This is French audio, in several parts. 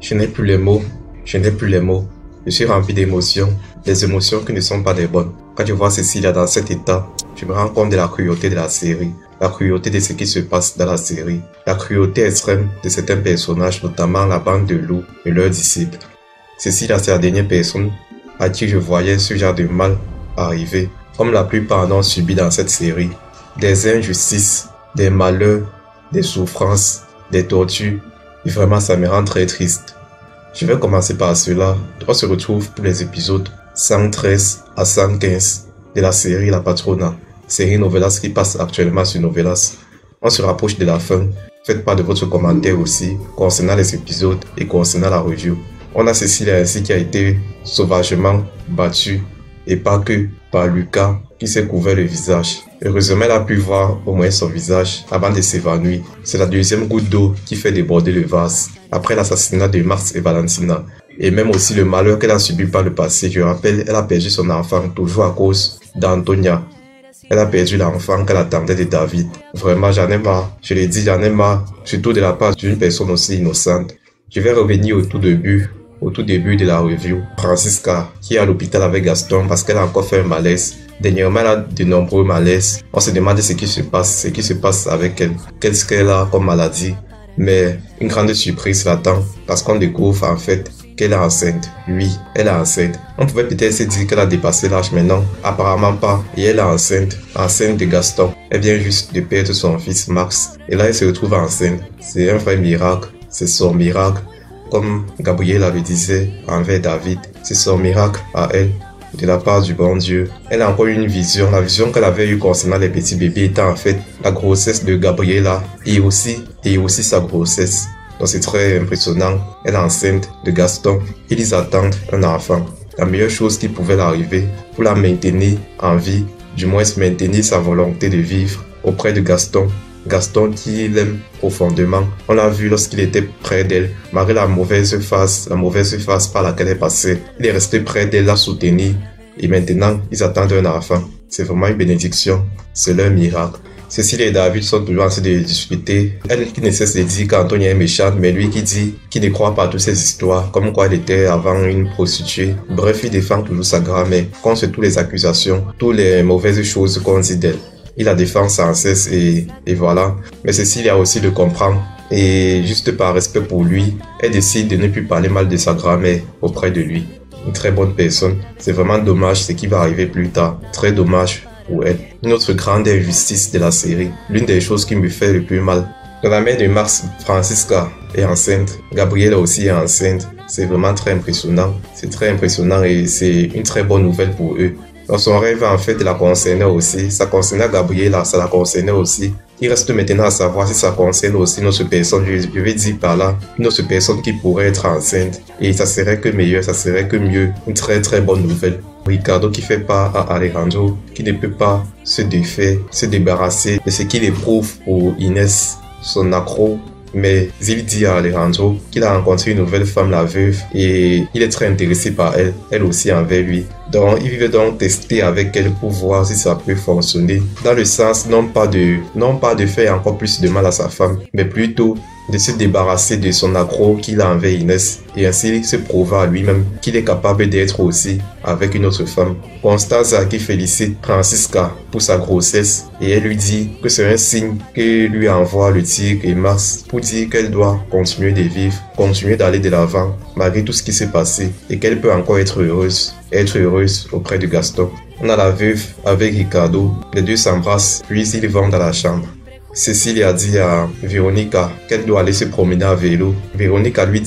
Je n'ai plus les mots, je n'ai plus les mots. Je suis rempli d'émotions, des émotions qui ne sont pas des bonnes. Quand je vois Cécilia dans cet état, je me rends compte de la cruauté de la série, la cruauté de ce qui se passe dans la série, la cruauté extrême de certains personnages, notamment la bande de loups et leurs disciples. Cécilia, c'est la dernière personne à qui je voyais ce genre de mal arriver, comme la plupart en ont subi dans cette série. Des injustices, des malheurs, des souffrances, des tortures, et vraiment ça me rend très triste. Je vais commencer par cela. On se retrouve pour les épisodes 113 à 115 de la série La Patrona, série Novelas qui passe actuellement sur Novelas. On se rapproche de la fin. Faites part de votre commentaire aussi concernant les épisodes et concernant la review. On a Cécilia ainsi qui a été sauvagement battue, et pas que, par Lucas qui s'est couvert le visage. Heureusement, elle a pu voir au moins son visage avant de s'évanouir. C'est la deuxième goutte d'eau qui fait déborder le vase. Après l'assassinat de Max et Valentina, et même aussi le malheur qu'elle a subi par le passé. Je rappelle, elle a perdu son enfant toujours à cause d'Antonia. Elle a perdu l'enfant qu'elle attendait de David. Vraiment, j'en ai marre. Je l'ai dit, j'en ai marre. Surtout de la part d'une personne aussi innocente. Je vais revenir au tout début de la review. Francisca, qui est à l'hôpital avec Gaston parce qu'elle a encore fait un malaise. Dernièrement, elle a de nombreux malaises. On se demande ce qui se passe avec elle. Qu'est-ce qu'elle a comme maladie? Mais une grande surprise l'attend parce qu'on découvre en fait qu'elle est enceinte. Oui, elle est enceinte. On pouvait peut-être se dire qu'elle a dépassé l'âge, mais non, apparemment pas. Et elle est enceinte de Gaston. Elle vient juste de perdre son fils Max. Et là, elle se retrouve enceinte. C'est un vrai miracle. C'est son miracle. Comme Gabriela le disait envers David, c'est son miracle à elle, de la part du bon Dieu. Elle a encore une vision. La vision qu'elle avait eue concernant les petits bébés étant en fait la grossesse de Gabriela et aussi sa grossesse. Donc c'est très impressionnant. Elle est enceinte de Gaston. Ils attendent un enfant. La meilleure chose qui pouvait l'arriver pour la maintenir en vie, du moins maintenir sa volonté de vivre auprès de Gaston. Gaston qui l'aime profondément. On l'a vu lorsqu'il était près d'elle, malgré la mauvaise phase par laquelle elle passait. Il est resté près d'elle, la soutenir. Et maintenant, ils attendent un enfant. C'est vraiment une bénédiction. C'est leur miracle. Cécilia et David sont toujours en train de discuter. Elle qui ne cesse de dire qu'Antonia est méchante, mais lui qui dit qu'il ne croit pas à toutes ces histoires, comme quoi elle était avant une prostituée. Bref, il défend toujours sa grand-mère contre toutes les accusations, toutes les mauvaises choses qu'on dit d'elle. Il la défend sans cesse et voilà. Mais Cécilia aussi le comprend. Et juste par respect pour lui, elle décide de ne plus parler mal de sa grand-mère auprès de lui. Une très bonne personne. C'est vraiment dommage ce qui va arriver plus tard. Très dommage pour elle. Une autre grande injustice de la série. L'une des choses qui me fait le plus mal. Dans la mère de Max, Francisca est enceinte. Gabriela aussi est enceinte. C'est vraiment très impressionnant. C'est très impressionnant et c'est une très bonne nouvelle pour eux. Dans son rêve, en fait, la concernait aussi. Ça concernait Gabriela, ça la concernait aussi. Il reste maintenant à savoir si ça concerne aussi notre personne. Je vais dire par là, notre personne qui pourrait être enceinte. Et ça serait que meilleur, ça serait que mieux. Une très très bonne nouvelle. Ricardo qui fait part à Alejandro, qui ne peut pas se défaire, se débarrasser de ce qu'il éprouve pour Inès, son accro. Mais il dit à Alejandro qu'il a rencontré une nouvelle femme, la veuve, et il est très intéressé par elle, elle aussi envers lui. Donc, il veut donc tester avec elle pour voir si ça peut fonctionner. Dans le sens, non pas de faire encore plus de mal à sa femme, mais plutôt de se débarrasser de son accro qu'il a envers Inès et ainsi se prouver à lui-même qu'il est capable d'être aussi avec une autre femme. Constanza qui félicite Francisca pour sa grossesse et elle lui dit que c'est un signe que lui envoie le tigre et Max pour dire qu'elle doit continuer de vivre, continuer d'aller de l'avant malgré tout ce qui s'est passé et qu'elle peut encore être heureuse auprès de Gaston. On a la veuve avec Ricardo, les deux s'embrassent puis ils vont dans la chambre. Cécilia dit à Véronica qu'elle doit aller se promener à vélo. Véronica lui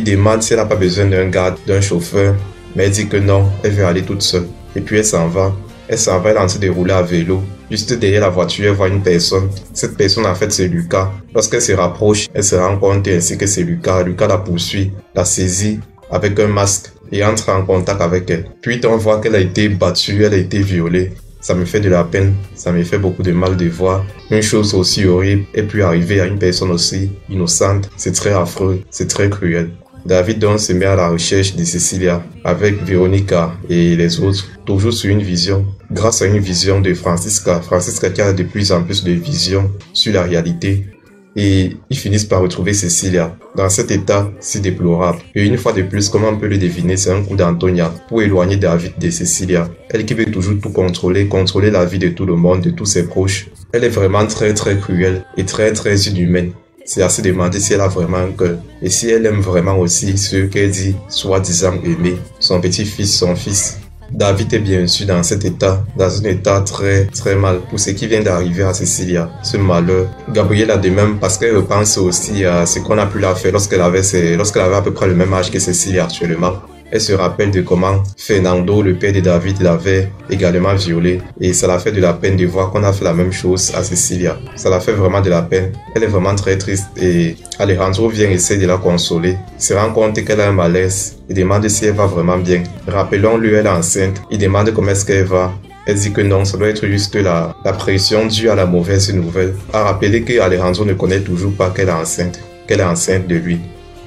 demande si elle n'a pas besoin d'un garde, d'un chauffeur. Mais elle dit que non, elle veut aller toute seule. Et puis elle s'en va. Elle est en train de rouler à vélo. Juste derrière la voiture, elle voit une personne. Cette personne, en fait, c'est Lucas. Lorsqu'elle se rapproche, elle se rend compte ainsi que c'est Lucas. Lucas la poursuit, la saisit avec un masque et entre en contact avec elle. Puis on voit qu'elle a été battue, elle a été violée. Ça me fait de la peine, ça me fait beaucoup de mal de voir une chose aussi horrible et puis arriver à une personne aussi innocente. C'est très affreux, c'est très cruel. David donc se met à la recherche de Cécilia avec Véronica et les autres, toujours sur une vision. Grâce à une vision de Francisca qui a de plus en plus de vision sur la réalité. et ils finissent par retrouver Cecilia dans cet état si déplorable. Et une fois de plus, comme on peut le deviner, c'est un coup d'Antonia pour éloigner David de Cecilia. Elle qui veut toujours tout contrôler, contrôler la vie de tout le monde, de tous ses proches. Elle est vraiment très cruelle et très inhumaine. C'est à se demander si elle a vraiment un cœur et si elle aime vraiment aussi ceux qu'elle dit soi-disant aimer, son petit-fils, son fils. David est bien sûr dans cet état, dans un état très mal pour ce qui vient d'arriver à Cecilia, ce malheur. Gabriella de même parce qu'elle repense aussi à ce qu'on a pu la faire lorsqu'elle avait à peu près le même âge que Cecilia actuellement. Elle se rappelle de comment Fernando, le père de David, l'avait également violée et ça la fait de la peine de voir qu'on a fait la même chose à Cecilia. Ça la fait vraiment de la peine. Elle est vraiment très triste et Alejandro vient essayer de la consoler. Il se rend compte qu'elle a un malaise. Il demande si elle va vraiment bien. Rappelons-lui, elle est enceinte. Il demande comment est-ce qu'elle va. Elle dit que non, ça doit être juste la pression due à la mauvaise nouvelle. À rappeler que Alejandro ne connaît toujours pas qu'elle est enceinte de lui.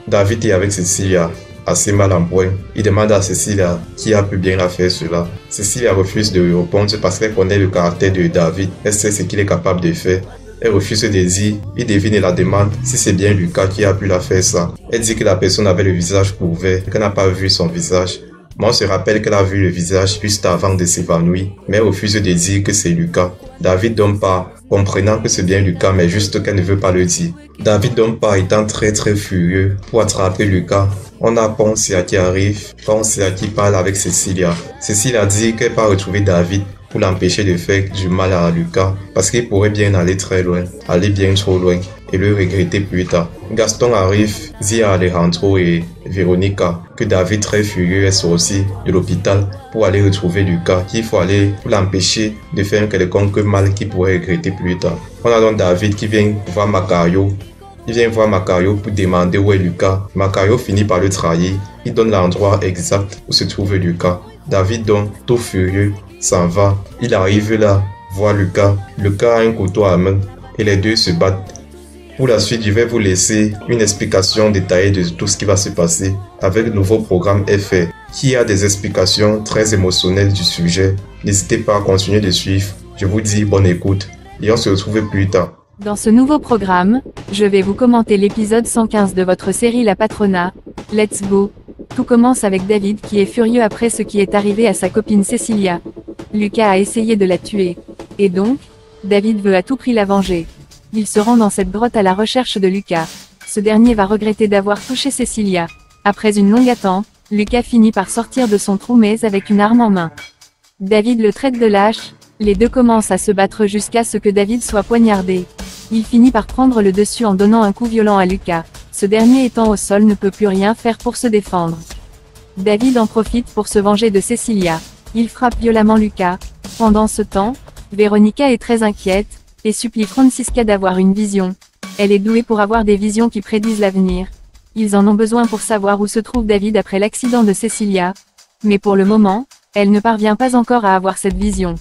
David est avec Cecilia, assez mal en point. Il demande à Cecilia qui a pu bien la faire cela. Cecilia refuse de lui répondre parce qu'elle connaît le caractère de David. Elle sait ce qu'il est capable de faire. Elle refuse de dire. Il devine et la demande si c'est bien Lucas qui a pu la faire ça. Elle dit que la personne avait le visage couvert, qu'elle n'a pas vu son visage. Mais on se rappelle qu'elle a vu le visage juste avant de s'évanouir, mais elle refuse de dire que c'est Lucas. David donne pas, comprenant que c'est bien Lucas, mais juste qu'elle ne veut pas le dire. David donne pas étant très furieux pour attraper Lucas. On a Poncia qui arrive, Poncia qui parle avec Cecilia. Cecilia dit qu'elle va retrouver David pour l'empêcher de faire du mal à Lucas parce qu'il pourrait bien aller très loin, aller bien trop loin et le regretter plus tard. Gaston arrive, dit à Alejandro et Veronica que David très furieux est sorti de l'hôpital pour aller retrouver Lucas, qu'il faut aller pour l'empêcher de faire un quelconque mal qu'il pourrait regretter plus tard. On a donc David qui vient voir Macario. Il vient voir Macario pour demander où est Lucas. Macario finit par le trahir. Il donne l'endroit exact où se trouve Lucas. David donc, tout furieux, s'en va. Il arrive là, voir Lucas. Lucas a un couteau à main et les deux se battent. Pour la suite, je vais vous laisser une explication détaillée de tout ce qui va se passer avec le nouveau programme FR qui a des explications très émotionnelles du sujet. N'hésitez pas à continuer de suivre. Je vous dis bonne écoute et on se retrouve plus tard. Dans ce nouveau programme, je vais vous commenter l'épisode 115 de votre série La Patrona. Let's go! Tout commence avec David qui est furieux après ce qui est arrivé à sa copine Cecilia. Lucas a essayé de la tuer. Et donc, David veut à tout prix la venger. Il se rend dans cette grotte à la recherche de Lucas. Ce dernier va regretter d'avoir touché Cecilia. Après une longue attente, Lucas finit par sortir de son trou mais avec une arme en main. David le traite de lâche. Les deux commencent à se battre jusqu'à ce que David soit poignardé. Il finit par prendre le dessus en donnant un coup violent à Lucas. Ce dernier étant au sol ne peut plus rien faire pour se défendre. David en profite pour se venger de Cecilia. Il frappe violemment Lucas. Pendant ce temps, Veronica est très inquiète et supplie Francisca d'avoir une vision. Elle est douée pour avoir des visions qui prédisent l'avenir. Ils en ont besoin pour savoir où se trouve David après l'accident de Cecilia. Mais pour le moment, elle ne parvient pas encore à avoir cette vision.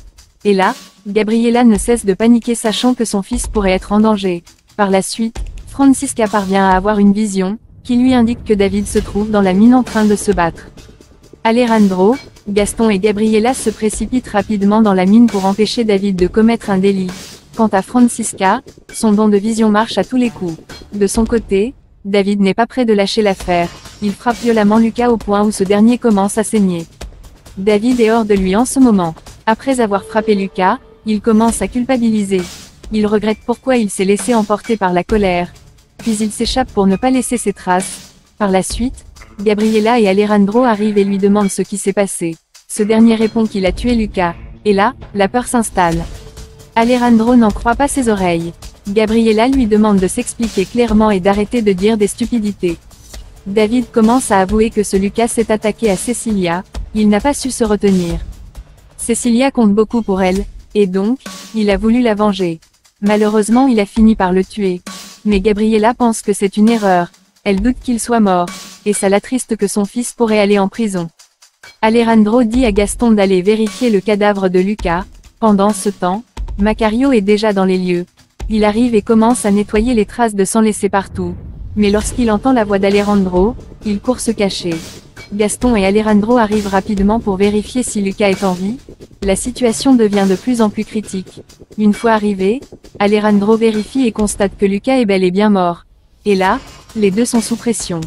Et là, Gabriella ne cesse de paniquer sachant que son fils pourrait être en danger. Par la suite, Francisca parvient à avoir une vision, qui lui indique que David se trouve dans la mine en train de se battre. Alejandro, Gaston et Gabriella se précipitent rapidement dans la mine pour empêcher David de commettre un délit. Quant à Francisca, son don de vision marche à tous les coups. De son côté, David n'est pas prêt de lâcher l'affaire. Il frappe violemment Lucas au point où ce dernier commence à saigner. David est hors de lui en ce moment. Après avoir frappé Lucas, il commence à culpabiliser. Il regrette pourquoi il s'est laissé emporter par la colère. Puis il s'échappe pour ne pas laisser ses traces. Par la suite, Gabriella et Alejandro arrivent et lui demandent ce qui s'est passé. Ce dernier répond qu'il a tué Lucas. Et là, la peur s'installe. Alejandro n'en croit pas ses oreilles. Gabriella lui demande de s'expliquer clairement et d'arrêter de dire des stupidités. David commence à avouer que ce Lucas s'est attaqué à Cecilia, il n'a pas su se retenir. Cecilia compte beaucoup pour elle, et donc, il a voulu la venger. Malheureusement il a fini par le tuer. Mais Gabriella pense que c'est une erreur, elle doute qu'il soit mort, et ça l'attriste que son fils pourrait aller en prison. Alejandro dit à Gaston d'aller vérifier le cadavre de Lucas. Pendant ce temps, Macario est déjà dans les lieux. Il arrive et commence à nettoyer les traces de sang laissées partout. Mais lorsqu'il entend la voix d'Alejandro, il court se cacher. Gaston et Alejandro arrivent rapidement pour vérifier si Lucas est en vie. La situation devient de plus en plus critique. Une fois arrivé, Alejandro vérifie et constate que Lucas est bel et bien mort. Et là, les deux sont sous pression.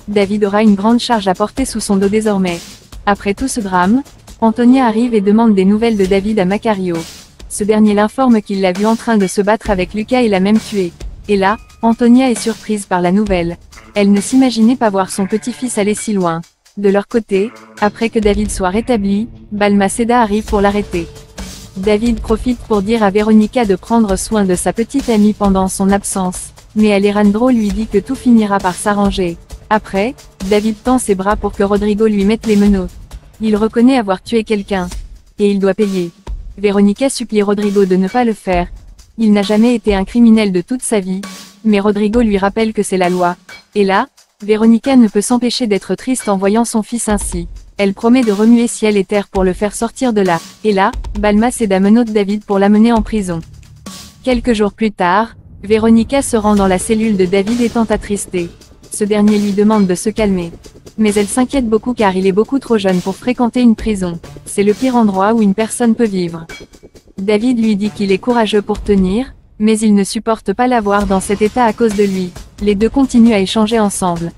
David aura une grande charge à porter sous son dos désormais. Après tout ce drame, Antonia arrive et demande des nouvelles de David à Macario. Ce dernier l'informe qu'il l'a vu en train de se battre avec Lucas et l'a même tué. Et là, Antonia est surprise par la nouvelle. Elle ne s'imaginait pas voir son petit-fils aller si loin. De leur côté, après que David soit rétabli, Balmaceda arrive pour l'arrêter. David profite pour dire à Veronica de prendre soin de sa petite amie pendant son absence, mais Alejandro lui dit que tout finira par s'arranger. Après, David tend ses bras pour que Rodrigo lui mette les menottes. Il reconnaît avoir tué quelqu'un. Et il doit payer. Veronica supplie Rodrigo de ne pas le faire. Il n'a jamais été un criminel de toute sa vie, mais Rodrigo lui rappelle que c'est la loi. Et là, Veronica ne peut s'empêcher d'être triste en voyant son fils ainsi. Elle promet de remuer ciel et terre pour le faire sortir de là. Et là, Balmaceda menotte David pour l'amener en prison. Quelques jours plus tard, Veronica se rend dans la cellule de David étant attristée. Ce dernier lui demande de se calmer. Mais elle s'inquiète beaucoup car il est beaucoup trop jeune pour fréquenter une prison. C'est le pire endroit où une personne peut vivre. David lui dit qu'il est courageux pour tenir, mais il ne supporte pas la voir dans cet état à cause de lui. Les deux continuent à échanger ensemble.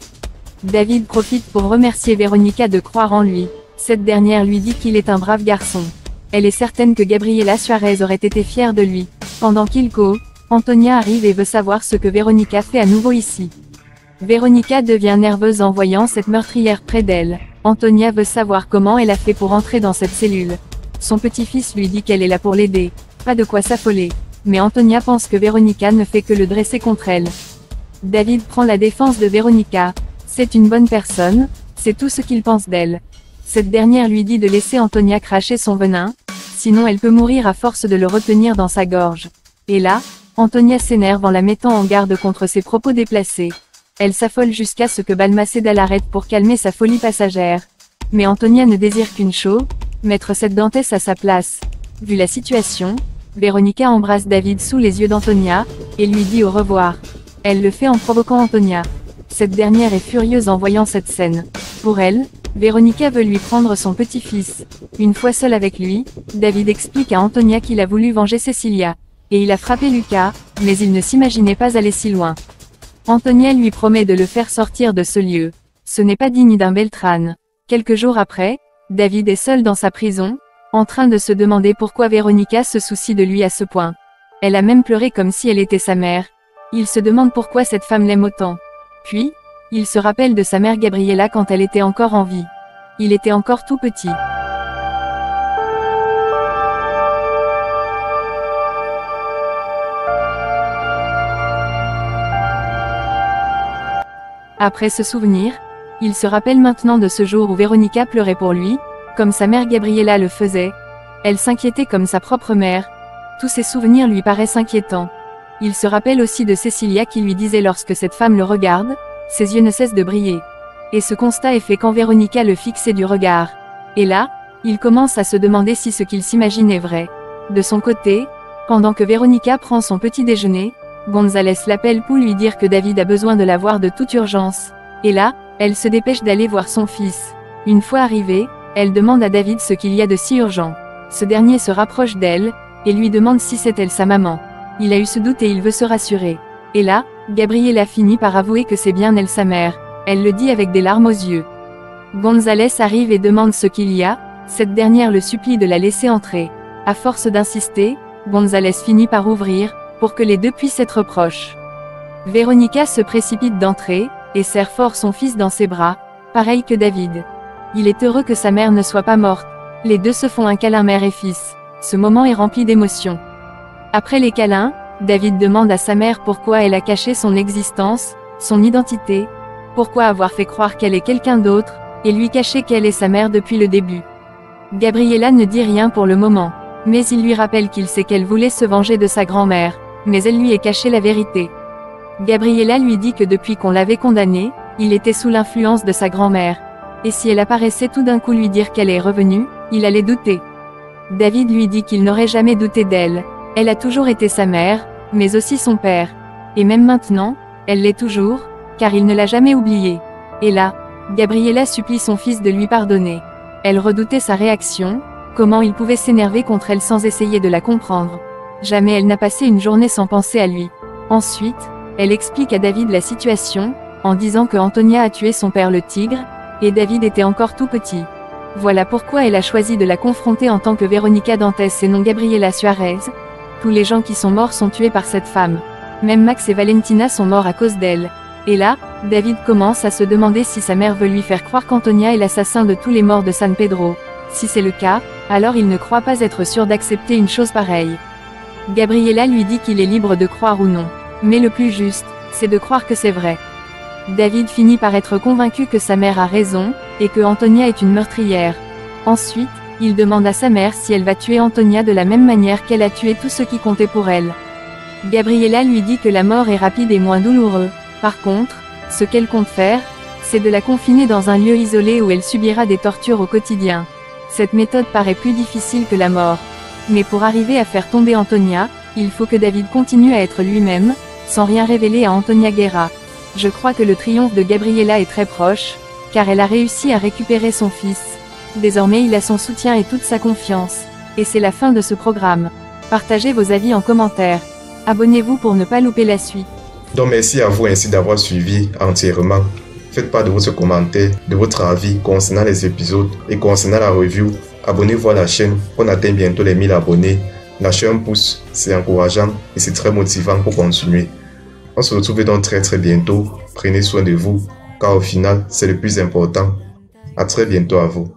David profite pour remercier Veronica de croire en lui. Cette dernière lui dit qu'il est un brave garçon. Elle est certaine que Gabriela Suarez aurait été fière de lui. Pendant qu'il court, Antonia arrive et veut savoir ce que Veronica fait à nouveau ici. Veronica devient nerveuse en voyant cette meurtrière près d'elle. Antonia veut savoir comment elle a fait pour entrer dans cette cellule. Son petit-fils lui dit qu'elle est là pour l'aider. Pas de quoi s'affoler. Mais Antonia pense que Veronica ne fait que le dresser contre elle. David prend la défense de Veronica. C'est une bonne personne, c'est tout ce qu'il pense d'elle. Cette dernière lui dit de laisser Antonia cracher son venin, sinon elle peut mourir à force de le retenir dans sa gorge. Et là, Antonia s'énerve en la mettant en garde contre ses propos déplacés. Elle s'affole jusqu'à ce que Balmaceda l'arrête pour calmer sa folie passagère. Mais Antonia ne désire qu'une chose, mettre cette dentesse à sa place. Vu la situation, Veronica embrasse David sous les yeux d'Antonia, et lui dit au revoir. Elle le fait en provoquant Antonia. Cette dernière est furieuse en voyant cette scène. Pour elle, Veronica veut lui prendre son petit-fils. Une fois seul avec lui, David explique à Antonia qu'il a voulu venger Cecilia. Et il a frappé Lucas, mais il ne s'imaginait pas aller si loin. Antonia lui promet de le faire sortir de ce lieu. Ce n'est pas digne d'un Beltrán. Quelques jours après, David est seul dans sa prison, en train de se demander pourquoi Veronica se soucie de lui à ce point. Elle a même pleuré comme si elle était sa mère. Il se demande pourquoi cette femme l'aime autant. Puis, il se rappelle de sa mère Gabriela quand elle était encore en vie. Il était encore tout petit. Après ce souvenir, il se rappelle maintenant de ce jour où Veronica pleurait pour lui, comme sa mère Gabriela le faisait. Elle s'inquiétait comme sa propre mère. Tous ces souvenirs lui paraissent inquiétants. Il se rappelle aussi de Cecilia qui lui disait lorsque cette femme le regarde, ses yeux ne cessent de briller. Et ce constat est fait quand Veronica le fixait du regard. Et là, il commence à se demander si ce qu'il s'imagine est vrai. De son côté, pendant que Veronica prend son petit déjeuner, González l'appelle pour lui dire que David a besoin de la voir de toute urgence. Et là, elle se dépêche d'aller voir son fils. Une fois arrivée, elle demande à David ce qu'il y a de si urgent. Ce dernier se rapproche d'elle, et lui demande si c'est elle sa maman. Il a eu ce doute et il veut se rassurer. Et là, Gabriela finit par avouer que c'est bien elle sa mère. Elle le dit avec des larmes aux yeux. González arrive et demande ce qu'il y a, cette dernière le supplie de la laisser entrer. À force d'insister, González finit par ouvrir, pour que les deux puissent être proches. Veronica se précipite d'entrer, et serre fort son fils dans ses bras, pareil que David. Il est heureux que sa mère ne soit pas morte. Les deux se font un câlin mère et fils. Ce moment est rempli d'émotions. Après les câlins, David demande à sa mère pourquoi elle a caché son existence, son identité, pourquoi avoir fait croire qu'elle est quelqu'un d'autre, et lui cacher qu'elle est sa mère depuis le début. Gabriela ne dit rien pour le moment, mais il lui rappelle qu'il sait qu'elle voulait se venger de sa grand-mère, mais elle lui est cachée la vérité. Gabriela lui dit que depuis qu'on l'avait condamné, il était sous l'influence de sa grand-mère. Et si elle apparaissait tout d'un coup lui dire qu'elle est revenue, il allait douter. David lui dit qu'il n'aurait jamais douté d'elle. Elle a toujours été sa mère, mais aussi son père. Et même maintenant, elle l'est toujours, car il ne l'a jamais oubliée. Et là, Gabriella supplie son fils de lui pardonner. Elle redoutait sa réaction, comment il pouvait s'énerver contre elle sans essayer de la comprendre. Jamais elle n'a passé une journée sans penser à lui. Ensuite, elle explique à David la situation, en disant que Antonia a tué son père le tigre, et David était encore tout petit. Voilà pourquoi elle a choisi de la confronter en tant que Veronica Dantes et non Gabriela Suarez. Tous les gens qui sont morts sont tués par cette femme. Même Max et Valentina sont morts à cause d'elle. Et là, David commence à se demander si sa mère veut lui faire croire qu'Antonia est l'assassin de tous les morts de San Pedro. Si c'est le cas, alors il ne croit pas être sûr d'accepter une chose pareille. Gabriela lui dit qu'il est libre de croire ou non. Mais le plus juste, c'est de croire que c'est vrai. David finit par être convaincu que sa mère a raison, et que Antonia est une meurtrière. Ensuite, il demande à sa mère si elle va tuer Antonia de la même manière qu'elle a tué tous ceux qui comptaient pour elle. Gabriela lui dit que la mort est rapide et moins douloureuse. Par contre, ce qu'elle compte faire, c'est de la confiner dans un lieu isolé où elle subira des tortures au quotidien. Cette méthode paraît plus difficile que la mort. Mais pour arriver à faire tomber Antonia, il faut que David continue à être lui-même, sans rien révéler à Antonia Guerra. Je crois que le triomphe de Gabriela est très proche, car elle a réussi à récupérer son fils. Désormais il a son soutien et toute sa confiance. Et c'est la fin de ce programme. Partagez vos avis en commentaire. Abonnez-vous pour ne pas louper la suite. Donc merci à vous ainsi d'avoir suivi entièrement. Faites part de votre commentaire, de votre avis concernant les épisodes et concernant la review. Abonnez-vous à la chaîne, on atteint bientôt les 1000 abonnés. Lâchez un pouce, c'est encourageant et c'est très motivant pour continuer. On se retrouve donc très bientôt. Prenez soin de vous, car au final, c'est le plus important. À très bientôt à vous.